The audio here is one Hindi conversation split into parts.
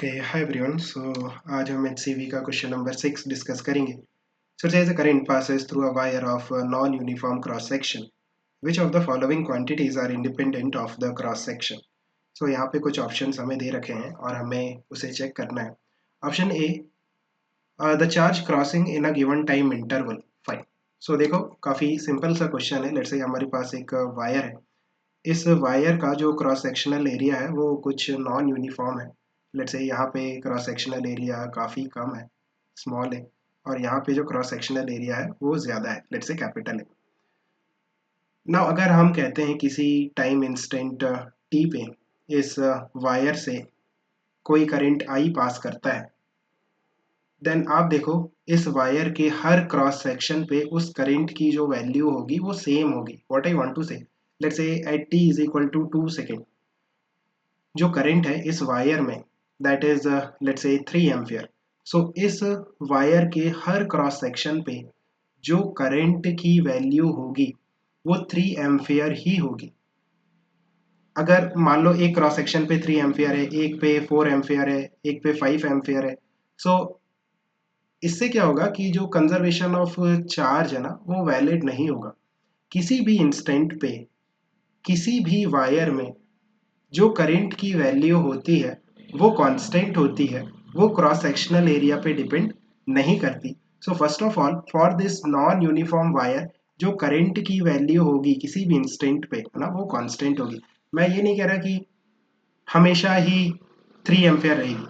ओके हाय एवरीवन आज हम HCV का क्वेश्चन नंबर 6 डिस्कस करेंगे. So there is a current passes through a wire of a non-uniform cross section. Which of the following quantities are independent of the cross section? So यहाँ पे कुछ ऑप्शंस हमें दे रखे हैं और हमें उसे चेक करना है. Option A, the charge crossing in a given time interval. Fine. So देखो काफ़ी सिंपल सा क्वेश्चन है. लेट्स से हमारे पास एक वायर है. इस वायर का जो क्रॉस सेक्शनल एरिया है वो कुछ नॉन यूनिफॉर्म है. लेट्स से यहाँ पे क्रॉस सेक्शनल एरिया काफ़ी कम है, स्मॉल है, और यहाँ पे जो क्रॉस सेक्शनल एरिया है वो ज़्यादा है, लेट्स से कैपिटल है. नाउ अगर हम कहते हैं किसी टाइम इंस्टेंट टी पे इस वायर से कोई करंट आई पास करता है, देन आप देखो इस वायर के हर क्रॉस सेक्शन पे उस करंट की जो वैल्यू होगी वो सेम होगी. What I want to say, let's say at t is equal to 2 second जो करंट है इस वायर में that is let's say 3 ampere. सो इस वायर के हर क्रॉस सेक्शन पे जो करंट की वैल्यू होगी वो 3 एम्पियर ही होगी. अगर मान लो एक क्रॉस सेक्शन पे 3 एम्पियर है, एक पे 4 एम्पियर है, एक पे 5 एम्पियर है. सो इससे क्या होगा कि जो कंजर्वेशन ऑफ चार्ज है ना वो वैलिड नहीं होगा. किसी भी इंस्टेंट पे किसी भी वायर में जो करंट की वैल्यू होती है वो कांस्टेंट होती है, वो क्रॉस सेक्शनल एरिया पे डिपेंड नहीं करती. So first of all for this non uniform wire जो करंट की वैल्यू होगी किसी भी इंस्टेंट पे है ना वो कांस्टेंट होगी. मैं ये नहीं कह रहा कि हमेशा ही 3 एम्पियर रहेगी.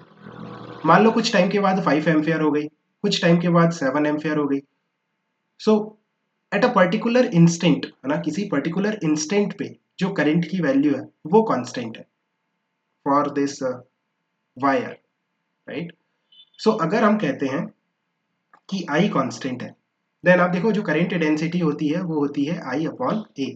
मान लो कुछ टाइम के बाद 5 एम्पियर हो गई, कुछ टाइम के बाद 7 एम्पियर हो गई. सो एट अ पर्टिकुलर इंस्टेंट है ना, किसी पर्टिकुलर इंस्टेंट पे जो करंट की वैल्यू है वो कांस्टेंट है फॉर दिस वायर, राइट. सो अगर हम कहते हैं कि I कांस्टेंट है, देन आप देखो जो करंट डेंसिटी होती है वो होती है I upon A.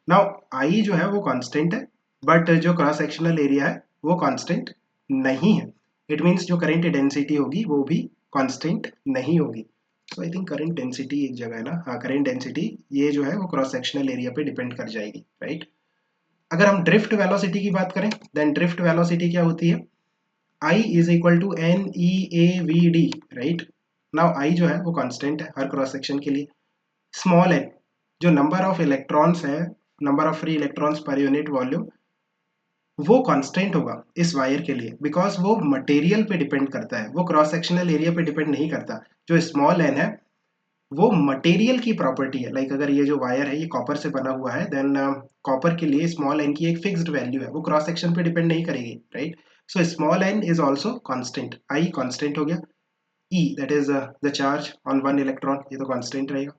Now I जो है वो कांस्टेंट है, बट जो क्रॉस सेक्शनल एरिया है वो कांस्टेंट नहीं है. इट मीन्स जो करंट डेंसिटी होगी वो भी कांस्टेंट नहीं होगी. सो आई थिंक करंट डेंसिटी एक जगह है ना, हाँ करंट डेंसिटी ये जो है वो क्रॉस सेक्शनल एरिया पे डिपेंड कर जाएगी, राइट. अगर हम ड्रिफ्ट वेलोसिटी की बात करें, देन ड्रिफ्ट वेलोसिटी क्या होती है, I is equal to n e A v d, right. Now I जो है वो कांस्टेंट है हर क्रॉस सेक्शन के लिए. स्मॉल n जो नंबर ऑफ इलेक्ट्रॉन्स है, number of free electrons per unit volume, वो कांस्टेंट होगा इस वायर के लिए बिकॉज वो मटेरियल पे डिपेंड करता है, वो क्रॉस सेक्शनल एरिया पे डिपेंड नहीं करता. जो स्मॉल n है वो मटेरियल की प्रॉपर्टी है. लाइक अगर ये जो वायर है ये कॉपर से बना हुआ है, देन कॉपर के लिए स्मॉल n की एक फिक्स्ड वैल्यू है, वो क्रॉस सेक्शन पे डिपेंड नहीं करेगी, right. So small n is also constant. I constant हो गया. E that is the charge on one electron, ये तो कांस्टेंट रहेगा.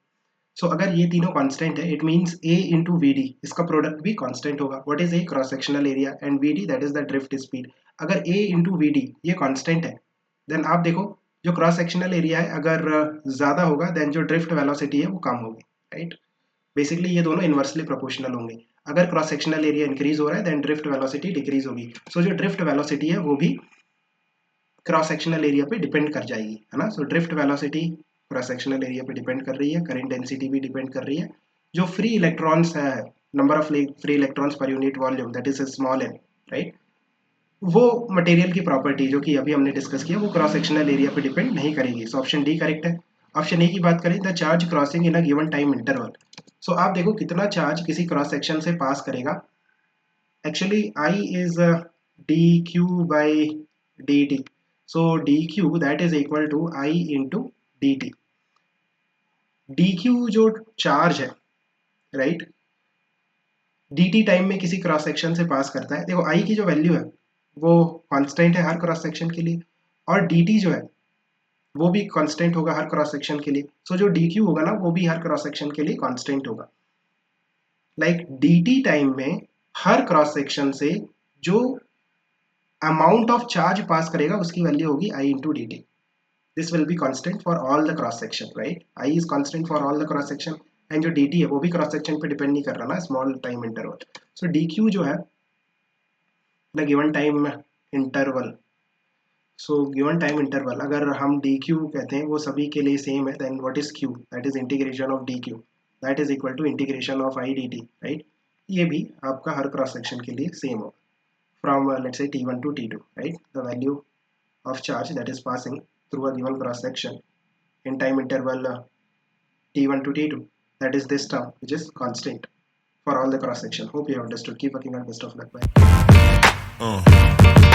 सो अगर ये तीनों कांस्टेंट है it means A into v d, इसका प्रोडक्ट भी कांस्टेंट होगा. What is A, cross sectional area, and v d that is the drift speed. अगर A इंटू वी डी ये कांस्टेंट है, देन आप देखो जो क्रॉस सेक्शनल एरिया है अगर ज़्यादा होगा देन जो ड्रिफ्ट वेलोसिटी है वो कम होगी, राइट. बेसिकली ये दोनों इन्वर्सली प्रोपोर्शनल होंगे. अगर क्रॉस सेक्शनल एरिया इंक्रीज हो रहा है देन ड्रिफ्ट वेलोसिटी डिक्रीज होगी. सो जो ड्रिफ्ट वेलोसिटी है वो भी क्रॉस सेक्शनल एरिया पे डिपेंड कर जाएगी, है ना. So drift velocity cross sectional area पे डिपेंड कर रही है, करंट डेंसिटी भी डिपेंड कर रही है. जो फ्री इलेक्ट्रॉन्स है, number of free electrons per unit volume that is small N, right, वो मटेरियल की प्रॉपर्टी जो कि अभी हमने डिस्कस किया वो क्रॉस सेक्शनल एरिया पे डिपेंड नहीं करेगी. सो ऑप्शन डी करेक्ट है. ऑप्शन ए की बात करें, the charge crossing in a given time interval. So आप देखो कितना चार्ज किसी क्रॉस सेक्शन से पास करेगा. Actually I is dq by dt. So dq that is equal to I into dt. dq जो चार्ज है, राइट, dt टाइम में किसी क्रॉस सेक्शन से पास करता है. देखो I की जो वैल्यू है वो कांस्टेंट है हर क्रॉस सेक्शन के लिए, और dt जो है वो भी कांस्टेंट होगा हर क्रॉस सेक्शन के लिए. सो जो dq होगा ना वो भी हर क्रॉस सेक्शन के लिए कांस्टेंट होगा. लाइक dt टाइम में हर क्रॉस सेक्शन से जो अमाउंट ऑफ चार्ज पास करेगा उसकी वैल्यू होगी I into D T. This will be constant for all the cross section, right. I is constant for all the cross section, and जो डी टी है वो भी क्रॉस सेक्शन पे डिपेंड नहीं कर रहा ना, स्मॉल टाइम इंटरवल. सो डी क्यू जो है the given time interval. So given time interval अगर हम डी क्यू कहते हैं वो सभी के लिए सेम है, then what is q, that is integration of d q, that is equal to integration of I d t, right. ये भी आपका हर क्रॉस सेक्शन के लिए सेम होगा from let's say t1 to t2, right. The value of charge that is passing through a given cross section in time interval t1 to t2. That is this term, which is constant for all the cross section. Hope you have understood. Keep working on. Best of luck. Bye.